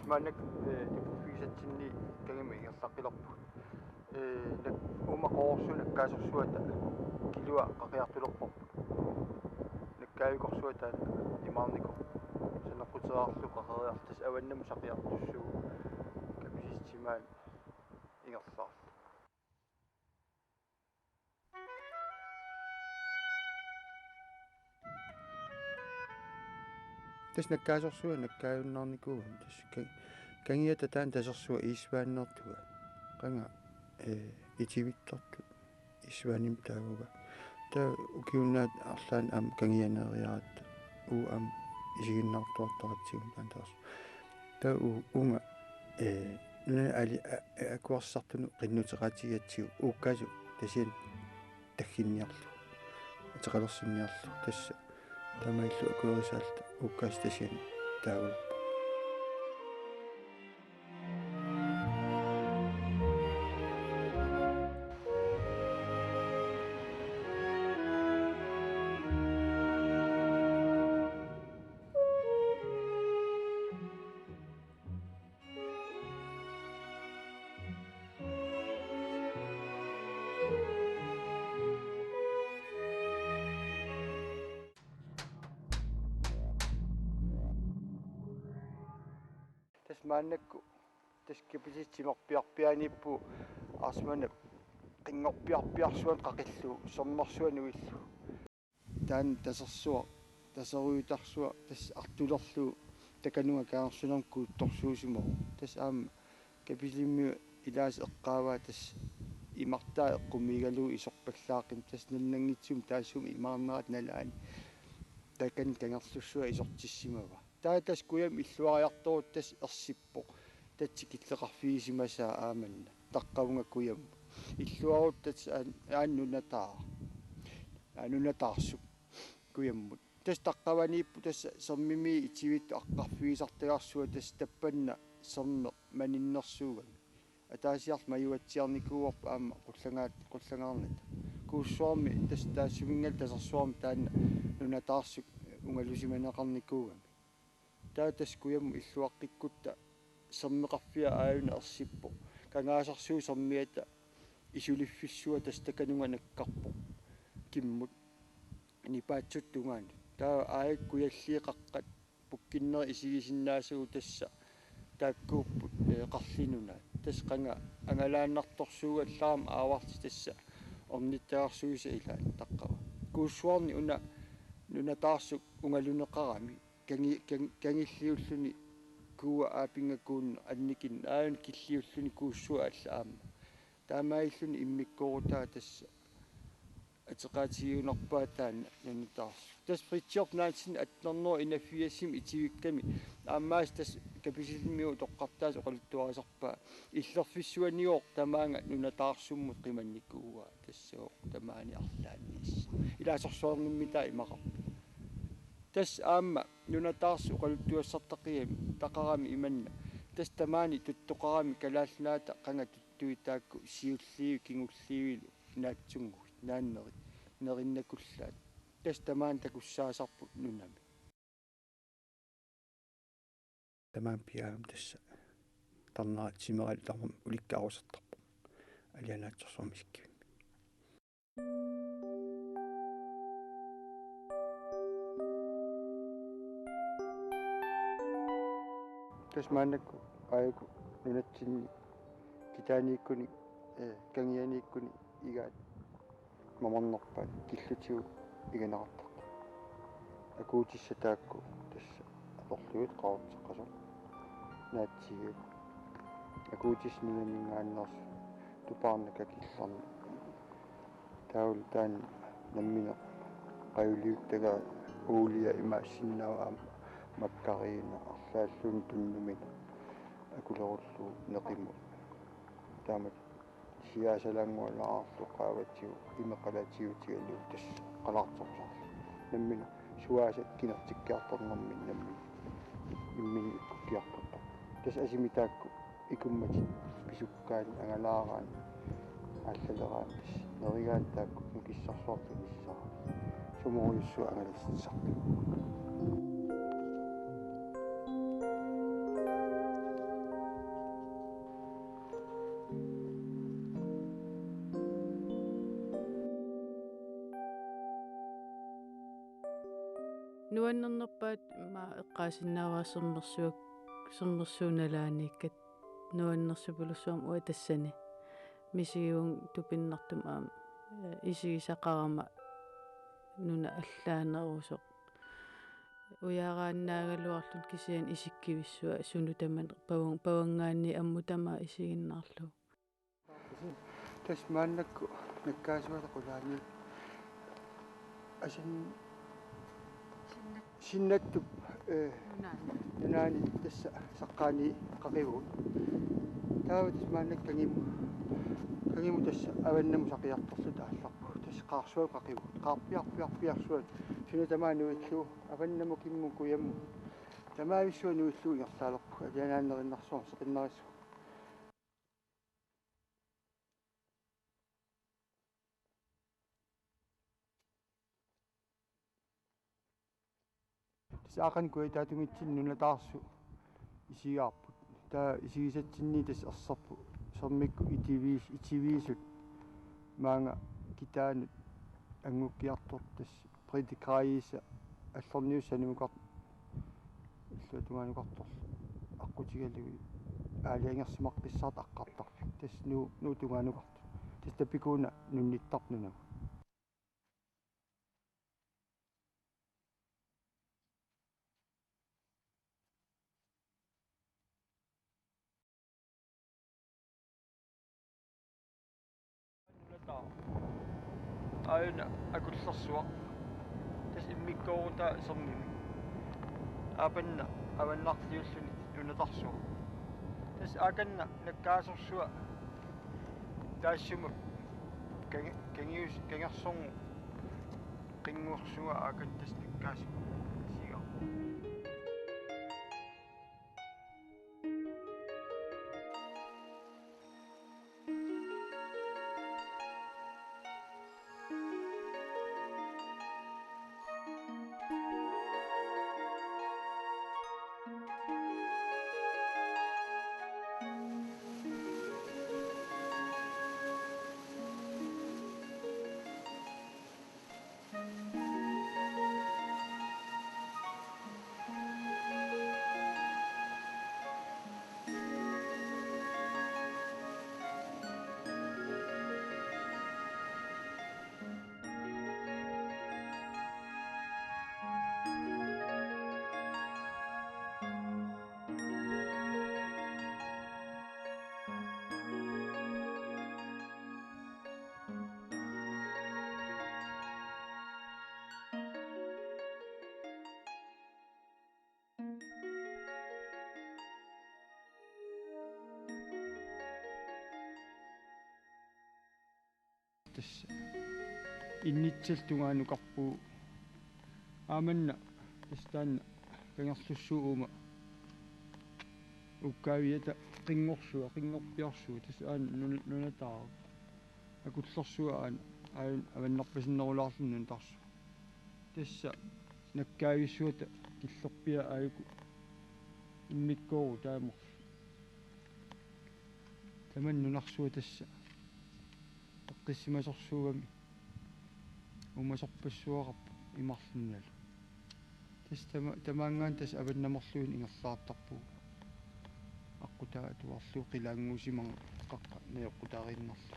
Tasmanak ikuffiisatsinni kangimi ingerlaqilerpu nak umaqorsuuna kaasorsuata kilua qaqiartulerporpu nakkaayukorsuata imaarniku saneqquteraarlu qaqariartas avannamu saqiartussugu kapisissimaan ingerlaarlu tas nakkaasorsua nakkaayunnaarnikuun tas kangiata taan tasersua iisvaannertuga qanga itivittortu isvaanim taaguga ta ukiunnaat arlaan am kangianeeriaratta am isiginnaartuartaratsigun taantars ta unga nuna ali akuarsartunu qinnuteqatigatsigu uukkasu tasian tagginniarlu teqalersinniarlu tassa tamaillu akuerisaalta uukkaas tasian taagulerpa tasmaannakku taskipisitsimerpiarpianippu arsmanak qingorpiarpiarsuan qaqillu sommarsuanuillu taan tasersua taseruutarsua tas artulerlu takanuga kaarsunerm kuuttorsuusumo tas aama kapilimmiu ilaas eqqaavaa tas imartaa eqqumiigaluu isorpallaaqim tas nannangitsum taassum imaarnerat nalaani takan kangerlussua isortissimava taatas kuyam illuariartorut tas ersippo tatsikilleqarfiisimasaa aamanna taqqavunga kuyam illuarut tas aanunataarsu kuyammut tas taqqavaniippu tas sermimi itivittu aqqarfiisartagarsua tas tappanna serme maninnersuugan ataasiart majuatsiarnikuuorpa aama qullangaarnata kuussuarmi tas taassumingal tasersuarmi taanna nunataarsuk ungalusimaneqarnikuugan taatas kuyammu illuaqqikutta sermeqarfia aayuna ersippo kangaasarsuu sermiata isuliffissua tas takanunga nakkarpo kimmut nipaatsuttungaani taa aayakkujalliiqaqqat pukkinneri isigisinnaasugu tassa taakkuupput qarlinunaat tas qanga angalaannartorsuuga allaram aavarti tassa ornittaarsuusa ilaat taqqava kuussuarni nunataarsuk ungaluneqarami kangilliulluni kuua aapingakuunne annikin aayun killiulluni kuussua alla aamma taamailluni immikkorutaa tassa атеқаатигиунарпаа таана нанутаарс тас фритсиорп наатсин атнерноо инаффиассим итивикками ааммаас тас каписилмиу тоққартаас оқалуттуарисарпаа иллерфиссуаниоқ тамаанга нунатаарсуммут қиманникууа тассоо тамаани арлаанниис илаасорсуарниммита имақар тас аама нунатаарс оқалуттуассартақиами тақарами иманна тас тамаани туттоқарами калаалнаата қанга туттуитаакку сиуллиу кингуллиуилу наатсунгу нааннери нериннакуллаат тас тамаан такуссаасарпут нунами тамаан пиаам тасса тарнаат симерал тармам уликкаарусертарпу алианаатсорсуамискки тас маанакку аяку нунатсинни китаанииккуни кангианииккуни игаат маморнерпаат киллутигу иганеқартақ акуутиссатаакку тасса аторлуит qaarutseqqasor наатсигу акуутиснунамингааннерс тупаарнака килларна таул таан наммине қаюлиуттага уулия имаассиннаа маккариина арлааллуун туннумина акулеруллу неқиму таамат сиасалангуалаарлу qaavatsiu имеқалатиутигалуу тас қалаарторсарла наммина суаасат кинертиккаарторнэрмин намми иммини иккуккиартоққа тас асимитаакку икуммати писуккаани ангалаараани ааллалераан тас неригаан таакку нукиссарсуартуниссаа суморуйуссуа ангалиссарту nuannernerpaat ma eqqaasinnaavaasernersuak sernersuunalaanikkat nuannersupulusuam ua tassani misigiun tupinnartum aam isigisaqarama nuna allaanerusoq uyaaraannaaгалуарлут кисиан исиккивиссуа суну таман павангаанни аммутама исигиннаарлу тас мааннакку наккаасуата qulaani асин синнаттуп наани тасса саққаани қақивут таава тас мааннак кангиму тасса аваннаму сақиарторлу таалларпу тас қаарсуа қақивут қаарпиарсуат сина тамаануиллу аваннаму кимму куямму тамаависсуа нуиллу ингерлаалерпу алианааннериннарсуар сеқиннариссу саақан куитаатунгитсин нунатаарсу исигаарпут таа исигисатсинни тас ерсарпу сэрмикку итивиисут маанга китаанут ангуккиартор тас предикаиса аллорниуссанумукар иллуатугаанукарторлу аққутигалуги аалиангерсимаққиссаат аққартарфик тас нуутугаанукарту тас тапикууна нунниттарнунагу aina akullersuaq tas immikkoruta sermimi aapanna avannarliulluni nunatarsuaq tas aakanna nakkaasorsua taassumuk kangersormu qinguursua aakan tas nakkaasuk siga тасса иннитсалтугаанукарпуу ааманна тастаанна кангерлуссуума уккаавиата қингорпиарсуа тас аана нунатаа акуллерсуа аана аваннарпасиннерулаарлуннун тарсу тасса наккаависсуата киллерпиа ааюку иммиккоору таамор таманнунарсуа тасса эққиссимасорсуугами умасорпассуараппу имарлуннала тас тамаангаан тас аваннамерлуин ингерлаартарпу аққутаа туарлу қилаангуусиман қаққа наёққутаариннарлу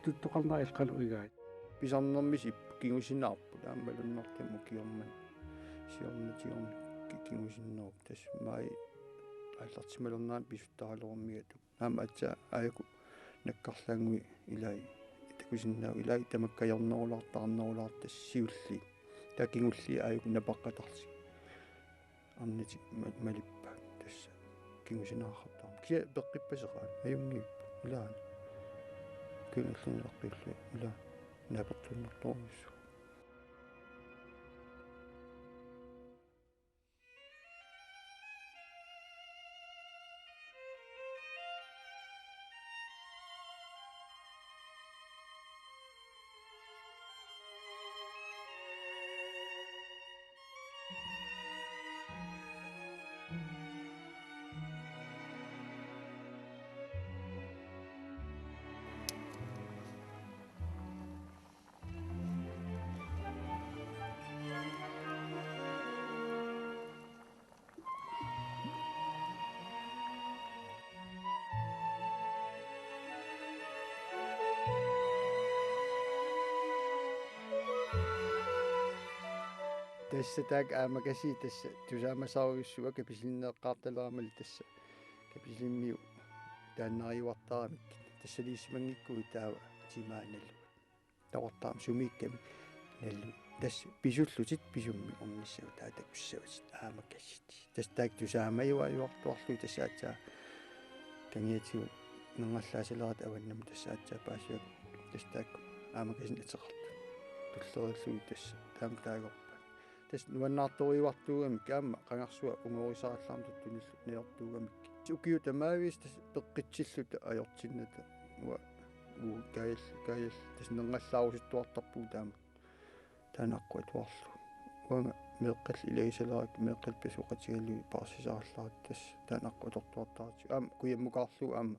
tuttuqarnaa ilqaluigaat pisarnermis kigusinnaarpu taammalunnertamu kiorman siornatiorn kigusinneruk tas mai аллартималернаан писуттаралеруммигату аама атса аяку наккарлаангуи илай такусиннаа илай тамаккаярнерулартарнерулаар тассиулли такигулли аяку напаққатарси арнити малиппа тасса кингусинаархартаа кия пеққиппасеқаа аюнгииппа илаани кюнерлунеққилла ила напертуннэрторнissу тасса таак аамакаси тасса тусаамасааруйуссуа каписиннеэккаарталерамали тасса каписиммиу тааннариуартарамик тассалииссимангиккуи таава тимааналлу тавартаам сумиикками наллу тасса писуллутит писумми орниссау таатакуссават аамакассит тасс таак тусаамаюаюартуарлу тассаатсаа кангиатигу нернгаллаасалерат аваннам тассаатсаа паасиак тасс таак аамакасин атеқарту туллериллуи тасса таам таагор тас нуаннаарториуартуугами каама қангарсуа унгорисааллаарм туттуниллу неортуугамик укиу тамаавис тас пеққитсиллута аёртинната уа гайл тас нернгаллааруситтуартарпуу таама таанаққуа туарлу уанга меэққал илагисалерак меэққал пасуқатигаллуи парсисаарлаарат тас таанаққуа тортуартаарти аама куяммукаарлу аама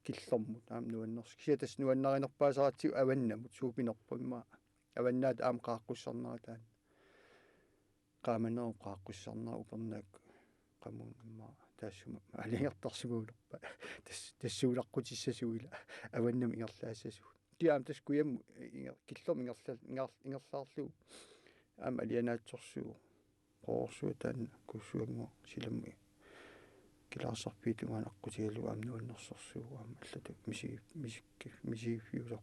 киллэрмут аама нуаннерс кися тас нуаннаринерпаасаратсиу аваннамут суупинерпумма аваннаат аама qaақqussarnera таан qaamaneru qaaqqussarnera upernaak qamun imma taassuma aliartarsuguulerpa tassуулаққутиссасуила аваннам ингерлаассасу тиаам тас куямму киллерми ингерлаарлу аама алианаатсорсуу qoorsuа таанна куссуангу силамми килаарсарпиитугаанаққутигалу аама нуаннерсорсуу аама аллату мисигиффиулер